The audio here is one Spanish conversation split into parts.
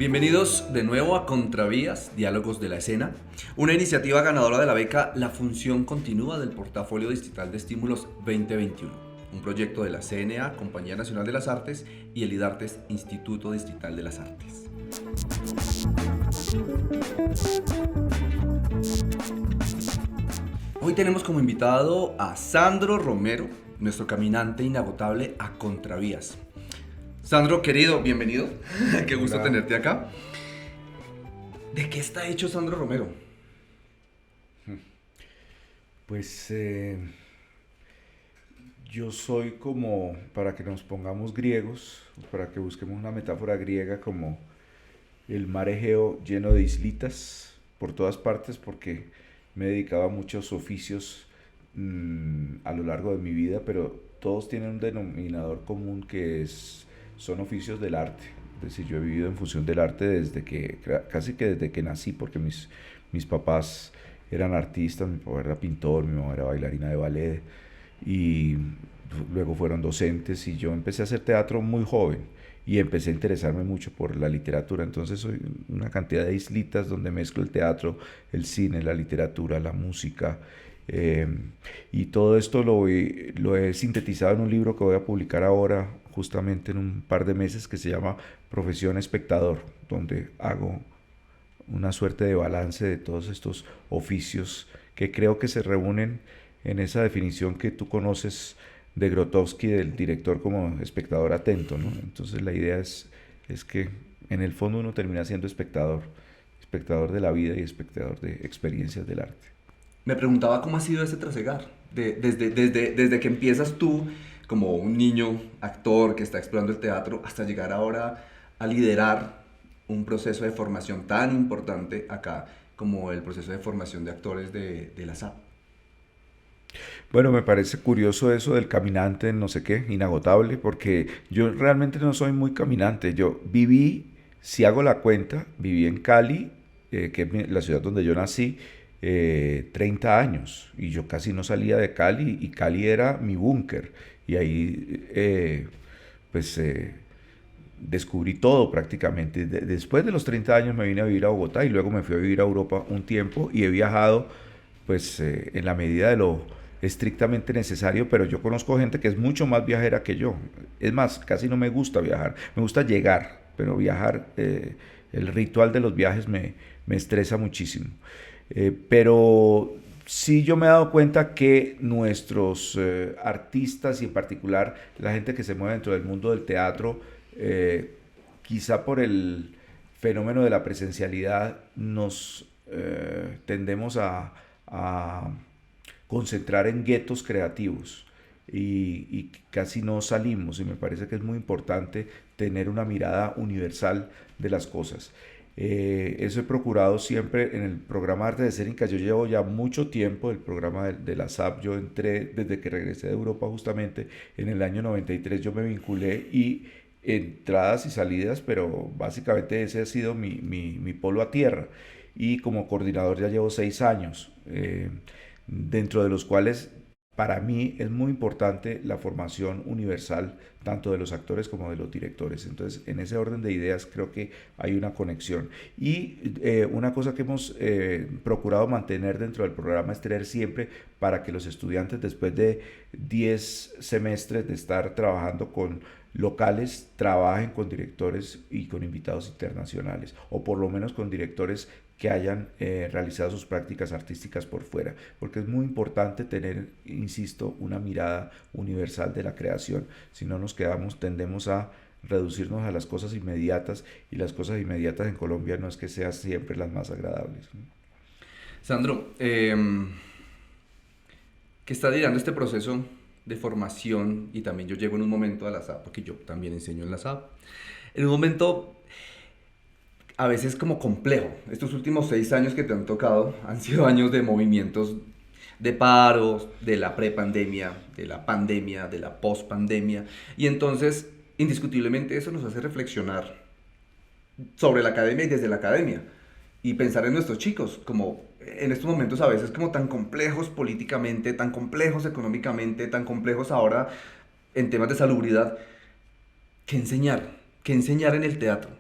Bienvenidos de nuevo a Contravías, Diálogos de la Escena, una iniciativa ganadora de la beca La Función Continua del Portafolio Distrital de Estímulos 2021, un proyecto de la CNA, Compañía Nacional de las Artes, y el IDARTES, Instituto Distrital de las Artes. Hoy tenemos como invitado a Sandro Romero, nuestro caminante inagotable a Contravías. Sandro, querido, bienvenido. Qué gusto Hola. tenerte acá. ¿De qué está hecho Sandro Romero? Pues yo soy como, para que nos pongamos griegos, para que busquemos una metáfora griega, como el mar Egeo lleno de islitas por todas partes, porque me he dedicado a muchos oficios a lo largo de mi vida, pero todos tienen un denominador común son oficios del arte. Es decir, yo he vivido en función del arte casi que desde que nací, porque mis papás eran artistas, mi papá era pintor, mi mamá era bailarina de ballet y luego fueron docentes, y yo empecé a hacer teatro muy joven y empecé a interesarme mucho por la literatura. Entonces soy una cantidad de islitas donde mezclo el teatro, el cine, la literatura, la música, eh, y todo esto lo he sintetizado en un libro que voy a publicar ahora, justamente en un par de meses, que se llama Profesión Espectador, donde hago una suerte de balance de todos estos oficios que creo que se reúnen en esa definición que tú conoces de Grotowski, del director como espectador atento, ¿no? Entonces la idea es que en el fondo uno termina siendo espectador, espectador de la vida y espectador de experiencias del arte. Me preguntaba cómo ha sido ese trasegar, desde que empiezas tú como un niño actor que está explorando el teatro hasta llegar ahora a liderar un proceso de formación tan importante acá como el proceso de formación de actores de la SAP. Bueno, me parece curioso eso del caminante, no sé qué, inagotable, porque yo realmente no soy muy caminante. Yo viví, si hago la cuenta, viví en Cali, que es la ciudad donde yo nací, 30 años, y yo casi no salía de Cali, y Cali era mi búnker, y ahí pues descubrí todo prácticamente. Después de los 30 años me vine a vivir a Bogotá, y luego me fui a vivir a Europa un tiempo, y he viajado pues en la medida de lo estrictamente necesario, pero yo conozco gente que es mucho más viajera que yo. Es más, casi no me gusta viajar, me gusta llegar, pero viajar, el ritual de los viajes me estresa muchísimo. Pero sí, yo me he dado cuenta que nuestros artistas, y en particular la gente que se mueve dentro del mundo del teatro, quizá por el fenómeno de la presencialidad, nos tendemos a concentrar en guetos creativos, y casi no salimos, y me parece que es muy importante tener una mirada universal de las cosas. Eso he procurado siempre en el programa Arte de Escénica. Yo llevo ya mucho tiempo el programa de la SAP. Yo entré desde que regresé de Europa, justamente en el año 93. Yo me vinculé, y entradas y salidas, pero básicamente ese ha sido mi polo a tierra, y como coordinador ya llevo 6 años, dentro de los cuales para mí es muy importante la formación universal, tanto de los actores como de los directores. Entonces, en ese orden de ideas creo que hay una conexión. Y una cosa que hemos procurado mantener dentro del programa es tener siempre, para que los estudiantes, después de 10 semestres de estar trabajando con locales, trabajen con directores y con invitados internacionales, o por lo menos con directores que hayan realizado sus prácticas artísticas por fuera, porque es muy importante tener, insisto, una mirada universal de la creación. Si no, tendemos a reducirnos a las cosas inmediatas, y las cosas inmediatas en Colombia no es que sean siempre las más agradables, ¿no? Sandro, ¿qué está liderando este proceso de formación? Y también yo llego en un momento a la SAP, porque yo también enseño en la SAP, en un momento a veces como complejo. Estos últimos 6 años que te han tocado han sido años de movimientos, de paros, de la prepandemia, de la pandemia, de la pospandemia. Y entonces, indiscutiblemente, eso nos hace reflexionar sobre la academia y desde la academia. Y pensar en nuestros chicos, como en estos momentos a veces como tan complejos políticamente, tan complejos económicamente, tan complejos ahora en temas de salubridad. ¿Qué enseñar? ¿Qué enseñar en el teatro?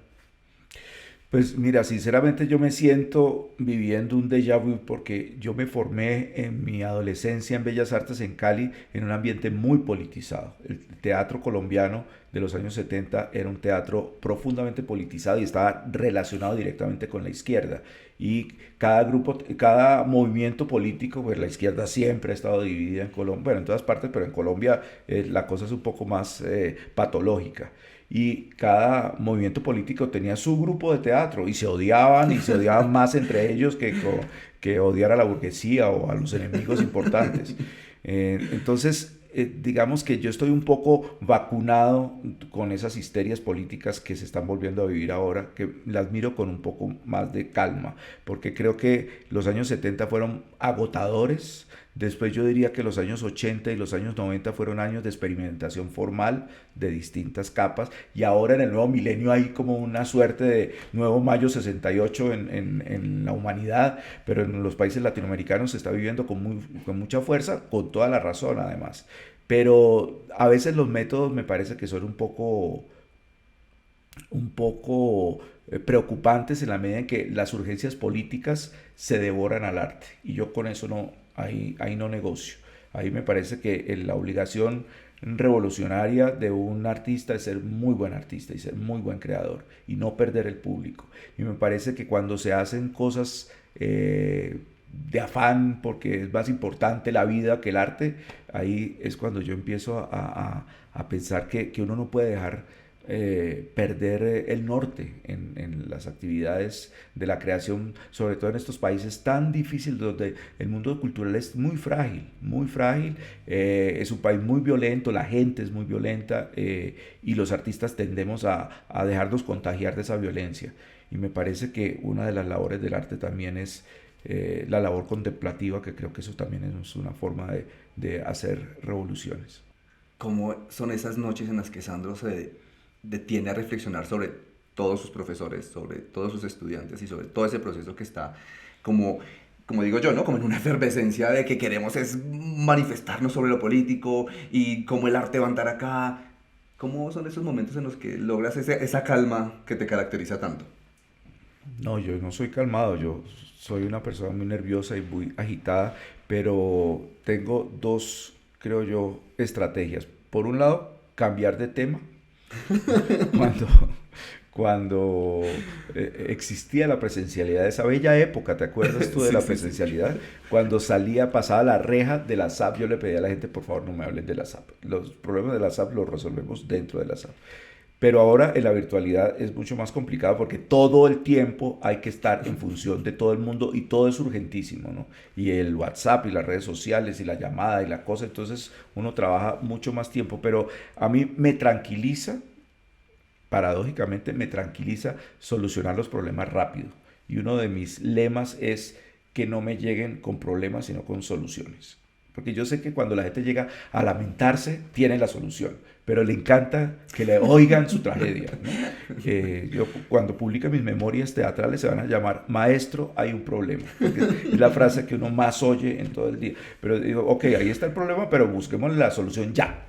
Pues mira, sinceramente yo me siento viviendo un déjà vu porque yo me formé en mi adolescencia en Bellas Artes en Cali en un ambiente muy politizado. El teatro colombiano de los años 70 era un teatro profundamente politizado y estaba relacionado directamente con la izquierda. Y cada grupo, cada movimiento político, pues la izquierda siempre ha estado dividida en Colombia, bueno, en todas partes, pero en Colombia la cosa es un poco más patológica y cada movimiento político tenía su grupo de teatro y se odiaban más entre ellos que odiar a la burguesía o a los enemigos importantes. Entonces, digamos que yo estoy un poco vacunado con esas histerias políticas que se están volviendo a vivir ahora, que las miro con un poco más de calma, porque creo que los años 70 fueron agotadores. Después yo diría que los años 80 y los años 90 fueron años de experimentación formal de distintas capas y ahora en el nuevo milenio hay como una suerte de nuevo mayo 68 en la humanidad, pero en los países latinoamericanos se está viviendo con mucha fuerza, con toda la razón además. Pero a veces los métodos me parece que son un poco preocupantes en la medida en que las urgencias políticas se devoran al arte. Y yo con eso no, ahí no negocio. Ahí me parece que la obligación revolucionaria de un artista es ser muy buen artista y ser muy buen creador y no perder el público. Y me parece que cuando se hacen cosas de afán porque es más importante la vida que el arte, ahí es cuando yo empiezo a pensar que uno no puede dejar perder el norte en las actividades de la creación, sobre todo en estos países tan difíciles donde el mundo cultural es muy frágil, es un país muy violento, la gente es muy violenta y los artistas tendemos a dejarnos contagiar de esa violencia. Y me parece que una de las labores del arte también es la labor contemplativa, que creo que eso también es una forma de hacer revoluciones. ¿Cómo son esas noches en las que Sandro se detiene a reflexionar sobre todos sus profesores, sobre todos sus estudiantes y sobre todo ese proceso que está como, como digo yo, ¿no? Como en una efervescencia de que queremos es manifestarnos sobre lo político y cómo el arte va a andar acá? ¿Cómo son esos momentos en los que logras esa calma que te caracteriza tanto? No, yo no soy calmado, yo soy una persona muy nerviosa y muy agitada, pero tengo dos, creo yo, estrategias. Por un lado, cambiar de tema. Cuando, cuando existía la presencialidad, esa bella época, ¿te acuerdas tú de Sí, la sí, sí. presencialidad? Cuando salía, pasaba la reja de la SAP, yo le pedía a la gente, por favor, no me hablen de la SAP. Los problemas de la SAP los resolvemos dentro de la SAP. Pero ahora en la virtualidad es mucho más complicado porque todo el tiempo hay que estar en función de todo el mundo y todo es urgentísimo, ¿no? Y el WhatsApp y las redes sociales y la llamada y la cosa, entonces uno trabaja mucho más tiempo, pero a mí me tranquiliza, paradójicamente me tranquiliza solucionar los problemas rápido. Y uno de mis lemas es que no me lleguen con problemas, sino con soluciones. Porque yo sé que cuando la gente llega a lamentarse, tiene la solución, pero le encanta que le oigan su tragedia, ¿no? Yo cuando publique mis memorias teatrales se van a llamar Maestro, hay un problema, porque es la frase que uno más oye en todo el día. Pero digo, ok, ahí está el problema, pero busquemos la solución ya.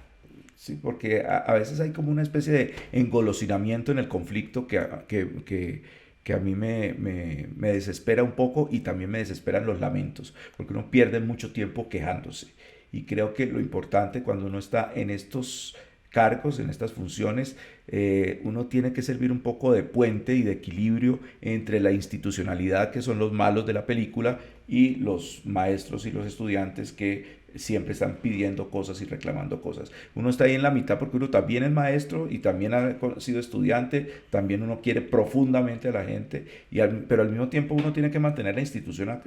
Sí, porque a veces hay como una especie de engolosinamiento en el conflicto que a mí me desespera un poco y también me desesperan los lamentos, porque uno pierde mucho tiempo quejándose. Y creo que lo importante cuando uno está en estos cargos, en estas funciones, uno tiene que servir un poco de puente y de equilibrio entre la institucionalidad, que son los malos de la película, y los maestros y los estudiantes que siempre están pidiendo cosas y reclamando cosas. Uno está ahí en la mitad porque uno también es maestro y también ha sido estudiante, también uno quiere profundamente a la gente, pero al mismo tiempo uno tiene que mantener la institución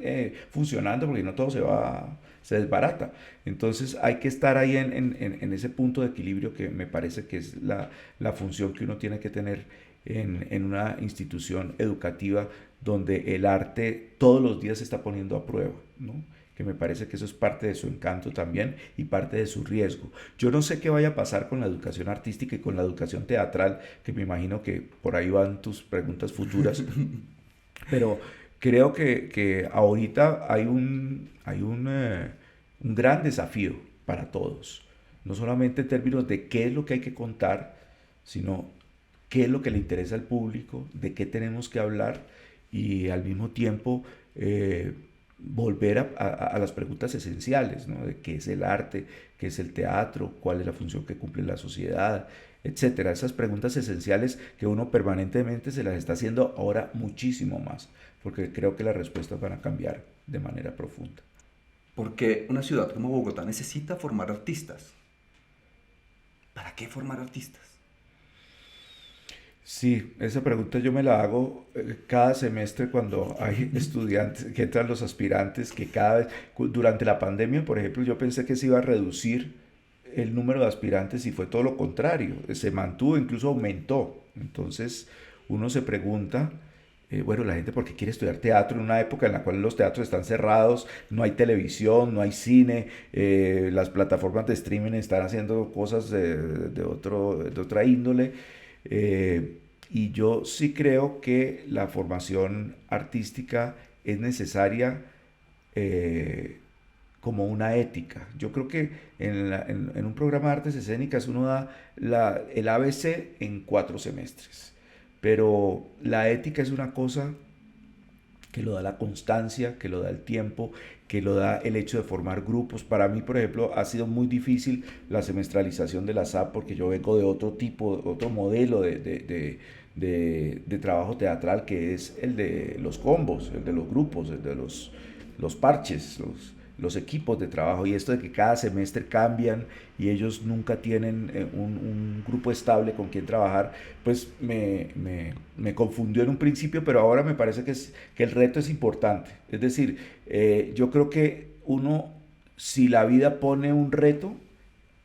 funcionando porque no todo se desbarata. Entonces hay que estar ahí en ese punto de equilibrio que me parece que es la función que uno tiene que tener en una institución educativa donde el arte todos los días se está poniendo a prueba, ¿no? Que me parece que eso es parte de su encanto también y parte de su riesgo. Yo no sé qué vaya a pasar con la educación artística y con la educación teatral, que me imagino que por ahí van tus preguntas futuras, pero creo que ahorita hay un gran desafío para todos, no solamente en términos de qué es lo que hay que contar, sino qué es lo que le interesa al público, de qué tenemos que hablar y al mismo tiempo volver a las preguntas esenciales, ¿no? De qué es el arte, qué es el teatro, cuál es la función que cumple en la sociedad, etcétera. Esas preguntas esenciales que uno permanentemente se las está haciendo ahora muchísimo más, porque creo que las respuestas van a cambiar de manera profunda. Porque una ciudad como Bogotá necesita formar artistas. ¿Para qué formar artistas? Sí, esa pregunta yo me la hago cada semestre cuando hay estudiantes, que entran los aspirantes, que cada vez, durante la pandemia, por ejemplo, yo pensé que se iba a reducir el número de aspirantes y fue todo lo contrario, se mantuvo, incluso aumentó. Entonces uno se pregunta, bueno, la gente por qué quiere estudiar teatro en una época en la cual los teatros están cerrados, no hay televisión, no hay cine, las plataformas de streaming están haciendo cosas de otra índole. Y yo sí creo que la formación artística es necesaria eh, como una ética. Yo creo que en un programa de artes escénicas uno da el ABC en 4 semestres, pero la ética es una cosa que lo da la constancia, que lo da el tiempo, que lo da el hecho de formar grupos. Para mí, por ejemplo, ha sido muy difícil la semestralización de la SAP porque yo vengo de otro tipo, otro modelo de trabajo teatral que es el de los combos, el de los grupos, el de los parches, los equipos de trabajo y esto de que cada semestre cambian y ellos nunca tienen un grupo estable con quien trabajar, pues me confundió en un principio, pero ahora me parece que el reto es importante. Es decir, yo creo que uno, si la vida pone un reto,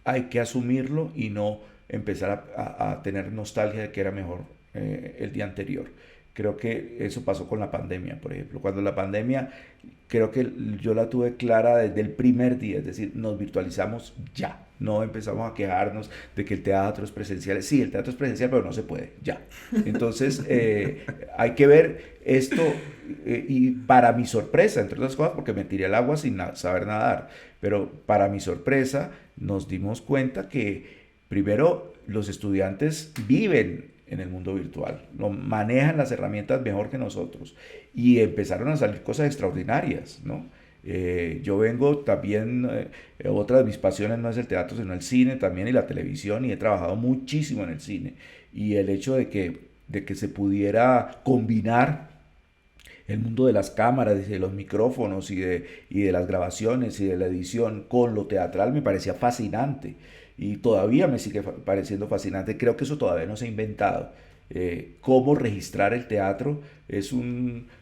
hay que asumirlo y no empezar a tener nostalgia de que era mejor el día anterior. Creo que eso pasó con la pandemia, por ejemplo. Cuando la pandemia, creo que yo la tuve clara desde el primer día, es decir, nos virtualizamos ya. No empezamos a quejarnos de que el teatro es presencial. Sí, el teatro es presencial, pero no se puede, ya. Entonces, hay que ver esto, y para mi sorpresa, entre otras cosas, porque me tiré al agua sin saber nadar, pero para mi sorpresa nos dimos cuenta que primero los estudiantes viven en el mundo virtual, no manejan las herramientas mejor que nosotros y empezaron a salir cosas extraordinarias, ¿no? Yo vengo también, otra de mis pasiones no es el teatro, sino el cine también y la televisión y he trabajado muchísimo en el cine y el hecho de que se pudiera combinar el mundo de las cámaras, de los micrófonos y de las grabaciones y de la edición con lo teatral me parecía fascinante y todavía me sigue pareciendo fascinante. Creo que eso todavía no se ha inventado. Cómo registrar el teatro es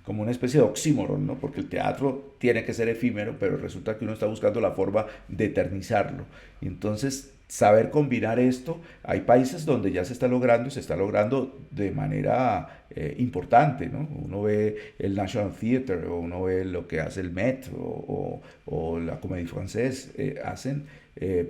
como una especie de oxímoron, ¿no? Porque el teatro tiene que ser efímero, pero resulta que uno está buscando la forma de eternizarlo. Entonces, saber combinar esto, hay países donde ya se está logrando y se está logrando de manera importante, ¿no? Uno ve el National Theatre o uno ve lo que hace el Met o la Comédie Française, hacen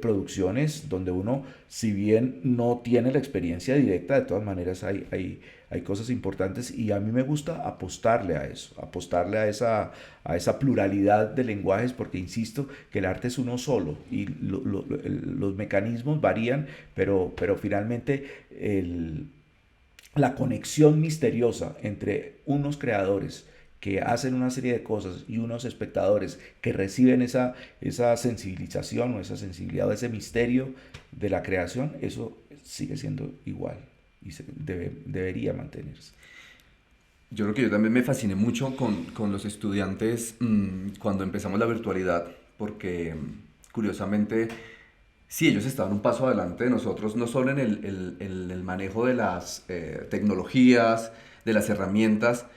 producciones donde uno, si bien no tiene la experiencia directa, de todas maneras hay cosas importantes y a mí me gusta apostarle a eso, apostarle a esa pluralidad de lenguajes porque insisto que el arte es uno solo y los mecanismos varían, pero finalmente la conexión misteriosa entre unos creadores que hacen una serie de cosas y unos espectadores que reciben esa sensibilización o esa sensibilidad o ese misterio de la creación, eso sigue siendo igual y debería mantenerse. Yo creo que yo también me fasciné mucho con los estudiantes cuando empezamos la virtualidad, porque curiosamente, sí, ellos estaban un paso adelante de nosotros, no solo en el manejo de las tecnologías, de las herramientas,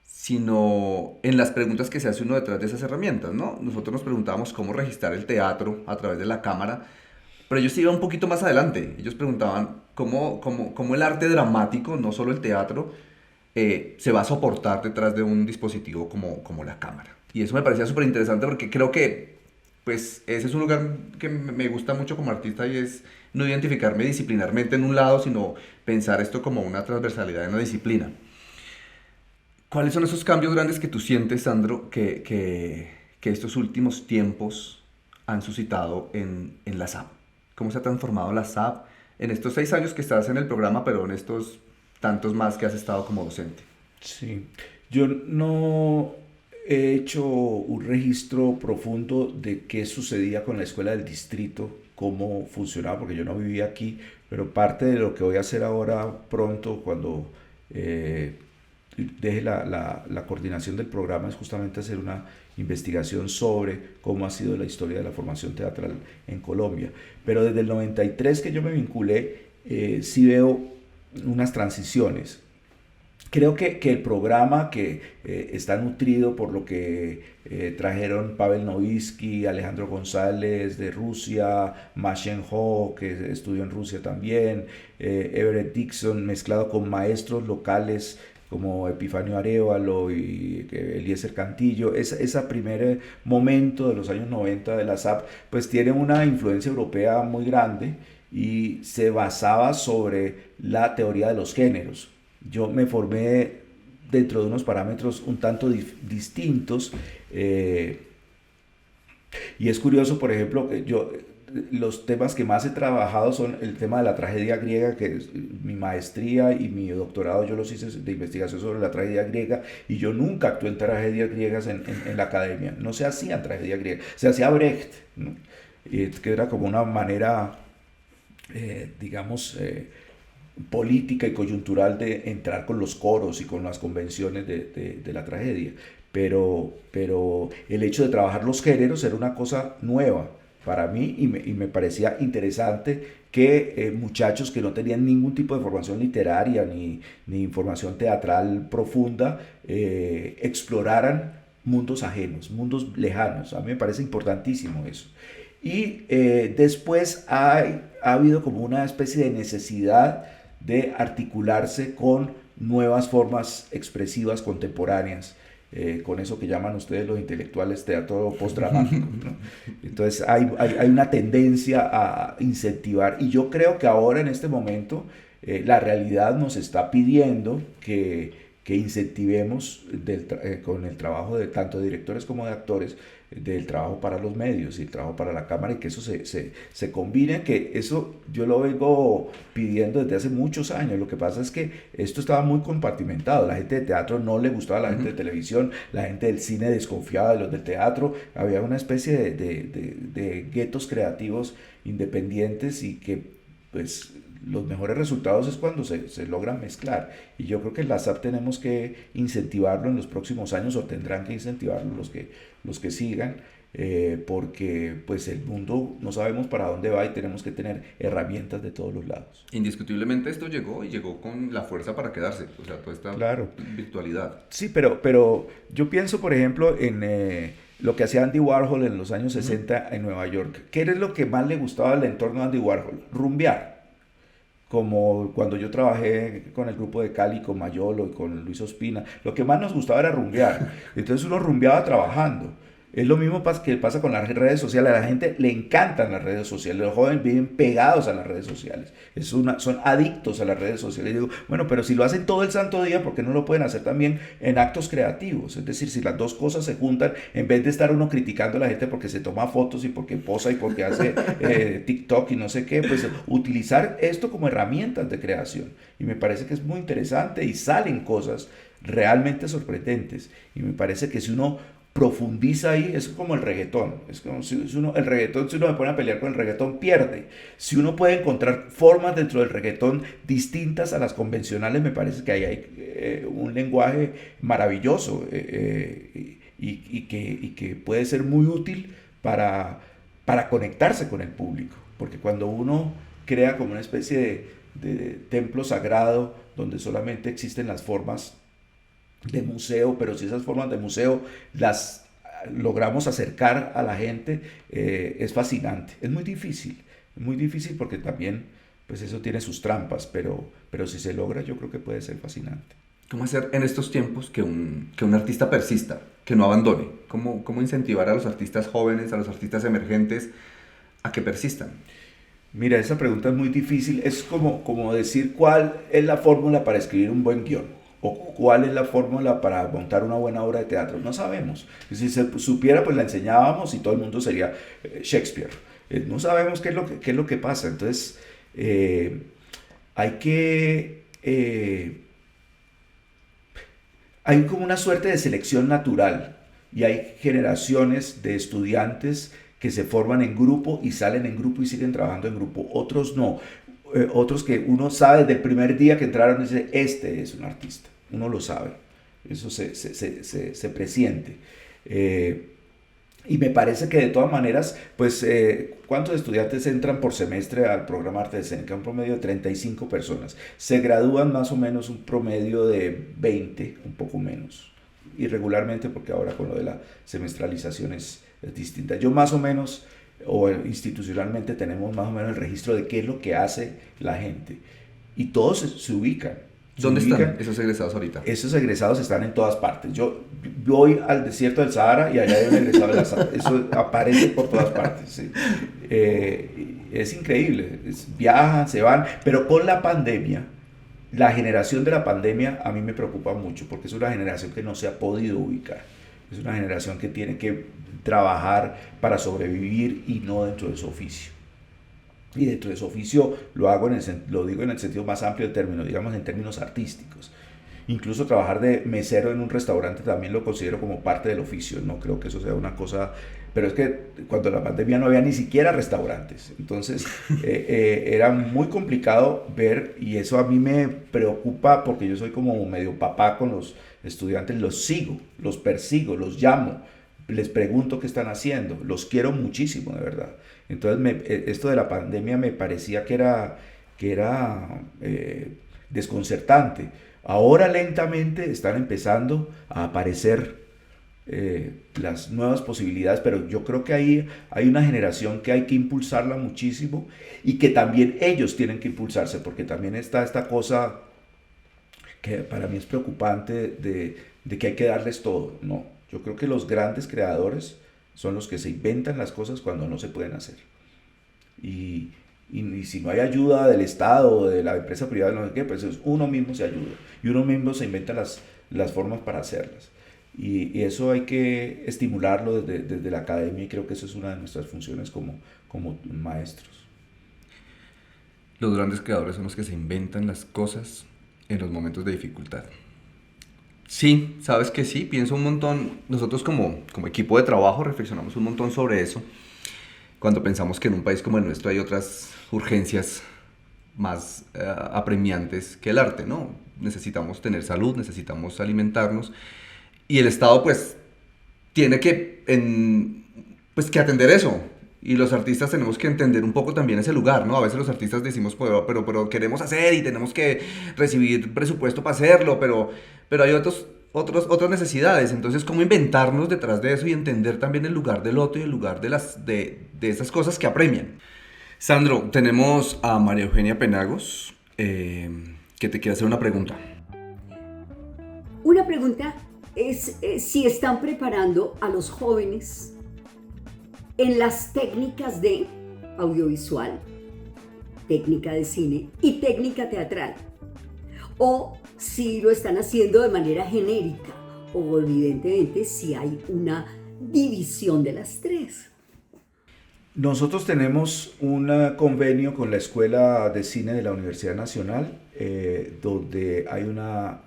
sino en las preguntas que se hace uno detrás de esas herramientas, ¿no? Nosotros nos preguntábamos cómo registrar el teatro a través de la cámara, pero ellos iban un poquito más adelante. Ellos preguntaban cómo el arte dramático, no solo el teatro, se va a soportar detrás de un dispositivo como la cámara. Y eso me parecía súper interesante porque creo que pues, ese es un lugar que me gusta mucho como artista y es no identificarme disciplinarmente en un lado, sino pensar esto como una transversalidad en una disciplina. ¿Cuáles son esos cambios grandes que tú sientes, Sandro, que estos últimos tiempos han suscitado en la SAP? ¿Cómo se ha transformado la SAP en estos 6 años que estás en el programa, pero en estos tantos más que has estado como docente. Sí, yo no he hecho un registro profundo de qué sucedía con la escuela del distrito, cómo funcionaba, porque yo no vivía aquí, pero parte de lo que voy a hacer ahora pronto, cuando eh, deje la coordinación del programa, es justamente hacer una investigación sobre cómo ha sido la historia de la formación teatral en Colombia. Pero desde el 93 que yo me vinculé, sí veo unas transiciones. Creo que el programa que está nutrido por lo que trajeron Pavel Novitsky, Alejandro González de Rusia, Ma Shen-ho, que estudió en Rusia también, Everett Dixon, mezclado con maestros locales como Epifanio Arévalo y Eliezer Cantillo, ese primer momento de los años 90 de la SAP, pues tiene una influencia europea muy grande y se basaba sobre la teoría de los géneros. Yo me formé dentro de unos parámetros un tanto distintos, y es curioso, por ejemplo, que los temas que más he trabajado son el tema de la tragedia griega, que es mi maestría y mi doctorado yo los hice de investigación sobre la tragedia griega, y yo nunca actué en tragedias griegas en la academia. No se hacían tragedias griegas, se hacía Brecht, ¿no? Y que era como una manera, digamos, política y coyuntural de entrar con los coros y con las convenciones de la tragedia. Pero el hecho de trabajar los géneros era una cosa nueva para mí, y me parecía interesante que muchachos que no tenían ningún tipo de formación literaria ni información teatral profunda exploraran mundos ajenos, mundos lejanos. A mí me parece importantísimo eso. Y después ha habido como una especie de necesidad de articularse con nuevas formas expresivas contemporáneas, con eso que llaman ustedes los intelectuales teatro postdramático, ¿no? Entonces hay una tendencia a incentivar, y yo creo que ahora en este momento la realidad nos está pidiendo que incentivemos con el trabajo de tanto de directores como de actores, del trabajo para los medios y el trabajo para la cámara, y que eso se combine, que eso yo lo vengo pidiendo desde hace muchos años. Lo que pasa es que esto estaba muy compartimentado, la gente de teatro no le gustaba a la gente de televisión, la gente del cine desconfiaba de los del teatro, había una especie de guetos creativos independientes, y que pues los mejores resultados es cuando se logran mezclar, y yo creo que en la SAP tenemos que incentivarlo en los próximos años, o tendrán que incentivarlo los que sigan, porque pues el mundo no sabemos para dónde va y tenemos que tener herramientas de todos los lados. Indiscutiblemente esto llegó y llegó con la fuerza para quedarse, o sea, toda esta Claro. virtualidad. Sí, pero yo pienso, por ejemplo, en lo que hacía Andy Warhol en los años 60 en Nueva York. ¿Qué era lo que más le gustaba al entorno de Andy Warhol? Rumbear. Como cuando yo trabajé con el grupo de Cali, con Mayolo y con Luis Ospina, lo que más nos gustaba era rumbear. Entonces uno rumbeaba trabajando. Es lo mismo que pasa con las redes sociales. A la gente le encantan las redes sociales. Los jóvenes viven pegados a las redes sociales. Son adictos a las redes sociales. Y digo, bueno, pero si lo hacen todo el santo día, ¿por qué no lo pueden hacer también en actos creativos? Es decir, si las dos cosas se juntan, en vez de estar uno criticando a la gente porque se toma fotos y porque posa y porque hace TikTok y no sé qué, pues utilizar esto como herramientas de creación. Y me parece que es muy interesante y salen cosas realmente sorprendentes. Y me parece que si uno profundiza ahí, es como el reggaetón. Es como si uno se pone a pelear con el reggaetón, pierde. Si uno puede encontrar formas dentro del reggaetón distintas a las convencionales, me parece que ahí hay un lenguaje maravilloso, y que puede ser muy útil para conectarse con el público. Porque cuando uno crea como una especie de templo sagrado donde solamente existen las formas de museo, pero si esas formas de museo las logramos acercar a la gente, es fascinante. Es muy difícil porque también pues eso tiene sus trampas, pero si se logra yo creo que puede ser fascinante. ¿Cómo hacer en estos tiempos que un artista persista, que no abandone? ¿Cómo incentivar a los artistas jóvenes, a los artistas emergentes a que persistan? Mira, esa pregunta es muy difícil. Es como decir cuál es la fórmula para escribir un buen guión, o cuál es la fórmula para montar una buena obra de teatro. No sabemos. Si se supiera, pues la enseñábamos y todo el mundo sería Shakespeare. No sabemos qué es lo que pasa. Entonces, Eh, hay que... hay como una suerte de selección natural y hay generaciones de estudiantes que se forman en grupo y salen en grupo y siguen trabajando en grupo. Otros no. Otros que uno sabe desde el primer día que entraron y dice, este es un artista. Uno lo sabe. Eso se presiente. Y me parece que de todas maneras, pues, ¿cuántos estudiantes entran por semestre al programa Arte Escénica? Un promedio de 35 personas. Se gradúan más o menos un promedio de 20, un poco menos. Irregularmente, porque ahora con lo de la semestralización es distinta. Yo más o menos, o institucionalmente, tenemos más o menos el registro de qué es lo que hace la gente. Y todos se ubican. Se ¿Dónde están ubican. esos egresados ahorita? Esos egresados están en todas partes. Yo voy al desierto del Sahara y allá hay un egresado de la Sahara. Eso aparece por todas partes. ¿Sí? Es increíble. Viajan, se van. Pero con la pandemia, la generación de la pandemia a mí me preocupa mucho porque es una generación que no se ha podido ubicar. Es una generación que tiene que trabajar para sobrevivir y no dentro de su oficio. Y dentro de su oficio lo digo en el sentido más amplio del término, digamos en términos artísticos. Incluso trabajar de mesero en un restaurante también lo considero como parte del oficio. No creo que eso sea una cosa... Pero es que cuando la pandemia no había ni siquiera restaurantes. Entonces era muy complicado ver, y eso a mí me preocupa porque yo soy como medio papá con los estudiantes. Los sigo, los persigo, los llamo, les pregunto qué están haciendo. Los quiero muchísimo, de verdad. Entonces esto de la pandemia me parecía que era desconcertante. Ahora lentamente están empezando a aparecer las nuevas posibilidades, pero yo creo que ahí hay una generación que hay que impulsarla muchísimo y que también ellos tienen que impulsarse, porque también está esta cosa que para mí es preocupante de que hay que darles todo. No, yo creo que los grandes creadores son los que se inventan las cosas cuando no se pueden hacer. Y si no hay ayuda del Estado o de la empresa privada, no sé qué, pues uno mismo se ayuda y uno mismo se inventa las formas para hacerlas. Y eso hay que estimularlo desde la academia y creo que eso es una de nuestras funciones como maestros. Los grandes creadores son los que se inventan las cosas en los momentos de dificultad. Sí, sabes que sí, pienso un montón, nosotros como equipo de trabajo reflexionamos un montón sobre eso, cuando pensamos que en un país como el nuestro hay otras urgencias más apremiantes que el arte, ¿no? Necesitamos tener salud, necesitamos alimentarnos, y el Estado pues tiene pues, que atender eso. Y los artistas tenemos que entender un poco también ese lugar, ¿no? A veces los artistas decimos, pero queremos hacer y tenemos que recibir presupuesto para hacerlo, pero hay otras necesidades. Entonces, ¿cómo inventarnos detrás de eso y entender también el lugar del otro y el lugar de esas cosas que apremian? Sandro, tenemos a María Eugenia Penagos, que te quiere hacer una pregunta. Una pregunta es si están preparando a los jóvenes en las técnicas de audiovisual, técnica de cine y técnica teatral, o si lo están haciendo de manera genérica, o evidentemente si hay una división de las tres. Nosotros tenemos un convenio con la Escuela de Cine de la Universidad Nacional, donde hay una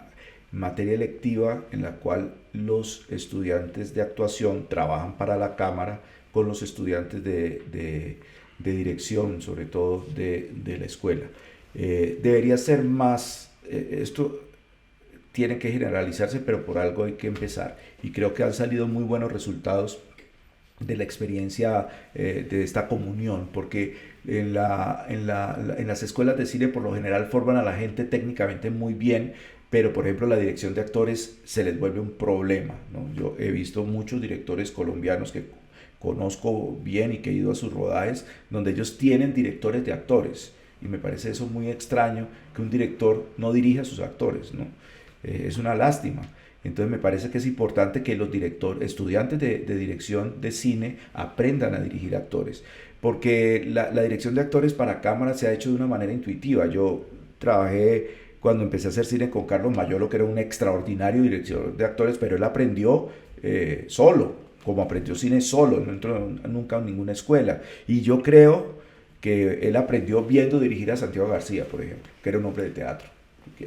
materia electiva en la cual los estudiantes de actuación trabajan para la cámara con los estudiantes de dirección, sobre todo de la escuela. Debería ser más, esto tiene que generalizarse, pero por algo hay que empezar. Y creo que han salido muy buenos resultados de la experiencia de esta comunión, porque en las escuelas de cine por lo general forman a la gente técnicamente muy bien, pero por ejemplo la dirección de actores se les vuelve un problema, ¿no? Yo he visto muchos directores colombianos que conozco bien y que he ido a sus rodajes, donde ellos tienen directores de actores, y me parece eso muy extraño, que un director no dirija a sus actores, ¿no? Es una lástima. Entonces me parece que es importante que los estudiantes de dirección de cine aprendan a dirigir actores, porque la dirección de actores para cámara se ha hecho de una manera intuitiva. Yo trabajé cuando empecé a hacer cine con Carlos Mayolo, que era un extraordinario director de actores, pero él aprendió solo, como aprendió cine solo, no entró nunca a ninguna escuela. Y yo creo que él aprendió viendo dirigir a Santiago García, por ejemplo, que era un hombre de teatro.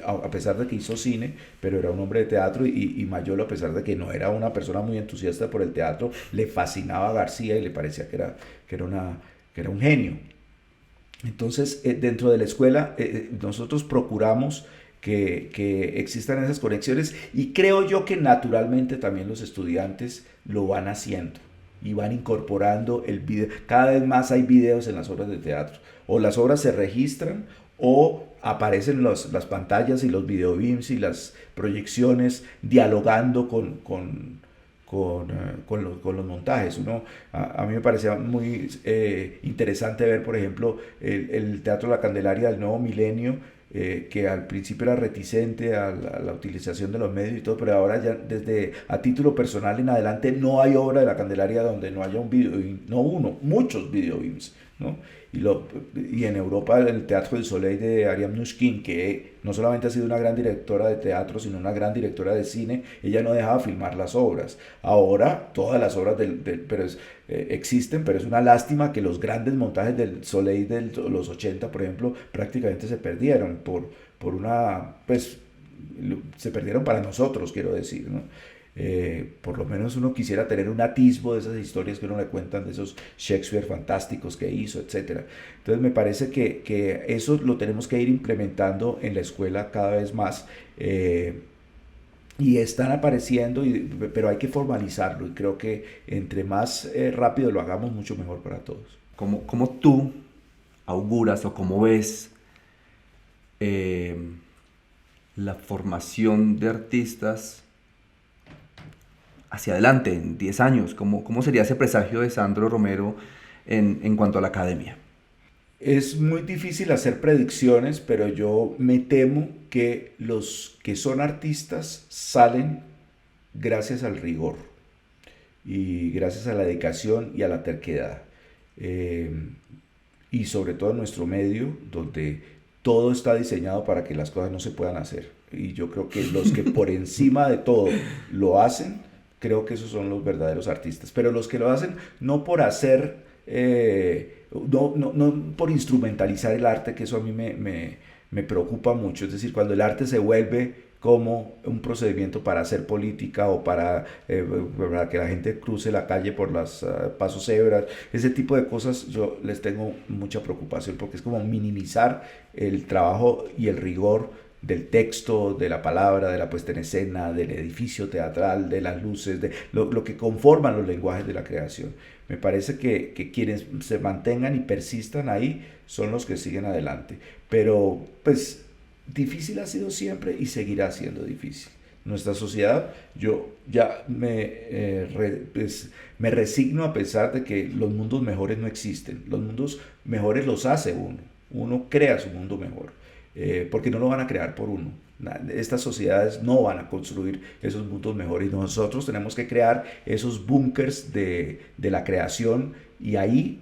A pesar de que hizo cine, pero era un hombre de teatro, y Mayolo, a pesar de que no era una persona muy entusiasta por el teatro, le fascinaba a García y le parecía que era un genio. Entonces, dentro de la escuela, nosotros procuramos que existan esas conexiones, y creo yo que naturalmente también los estudiantes lo van haciendo y van incorporando el video. Cada vez más hay videos en las obras de teatro, o las obras se registran o aparecen las pantallas y los videobeams y las proyecciones dialogando con los montajes. A mí me parecía muy interesante ver, por ejemplo, el Teatro La Candelaria del Nuevo Milenio, que al principio era reticente a la utilización de los medios y todo, pero ahora ya desde a título personal en adelante no hay obra de La Candelaria donde no haya un video, no uno, muchos videobeams, ¿no? Y en Europa el Teatro del Soleil de Ariane Mnouchkine, que no solamente ha sido una gran directora de teatro, sino una gran directora de cine, ella no dejaba filmar las obras. Ahora todas las obras existen, pero es una lástima que los grandes montajes del Soleil de los 80, por ejemplo, prácticamente se perdieron por una, pues, se perdieron para nosotros, quiero decir, ¿no? Por lo menos uno quisiera tener un atisbo de esas historias que uno le cuentan, de esos Shakespeare fantásticos que hizo, etc. Entonces me parece que eso lo tenemos que ir implementando en la escuela cada vez más, y están apareciendo, pero hay que formalizarlo, y creo que entre más rápido lo hagamos, mucho mejor para todos. ¿Cómo tú auguras o cómo ves la formación de artistas hacia adelante, en 10 años? ¿Cómo sería ese presagio de Sandro Romero en cuanto a la academia? Es muy difícil hacer predicciones, pero yo me temo que los que son artistas salen gracias al rigor y gracias a la dedicación y a la terquedad. Y sobre todo en nuestro medio, donde todo está diseñado para que las cosas no se puedan hacer. Y yo creo que los que por encima de todo lo hacen, creo que esos son los verdaderos artistas. Pero los que lo hacen no por hacer, no por instrumentalizar el arte, que eso a mí me preocupa mucho. Es decir, cuando el arte se vuelve como un procedimiento para hacer política, o para que la gente cruce la calle por los pasos cebras, ese tipo de cosas, yo les tengo mucha preocupación, porque es como minimizar el trabajo y el rigor del texto, de la palabra, de la puesta en escena, del edificio teatral, de las luces, de lo que conforman los lenguajes de la creación. Me parece que quienes se mantengan y persistan ahí son los que siguen adelante. Pero pues difícil ha sido siempre y seguirá siendo difícil. Nuestra sociedad, yo ya me resigno a pensar de que los mundos mejores no existen. Los mundos mejores los hace uno. Uno crea su mundo mejor. Porque no lo van a crear por uno. Estas sociedades no van a construir esos mundos mejores, y nosotros tenemos que crear esos búnkers de la creación, y ahí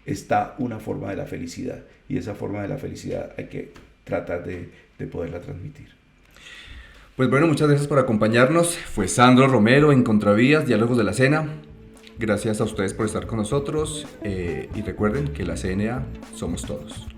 está una forma de la felicidad, y esa forma de la felicidad hay que tratar de poderla transmitir. Pues bueno, muchas gracias por acompañarnos. Fue Sandro Romero en Contravías, Diálogos de la Cena. Gracias a ustedes por estar con nosotros, y recuerden que la CNA somos todos.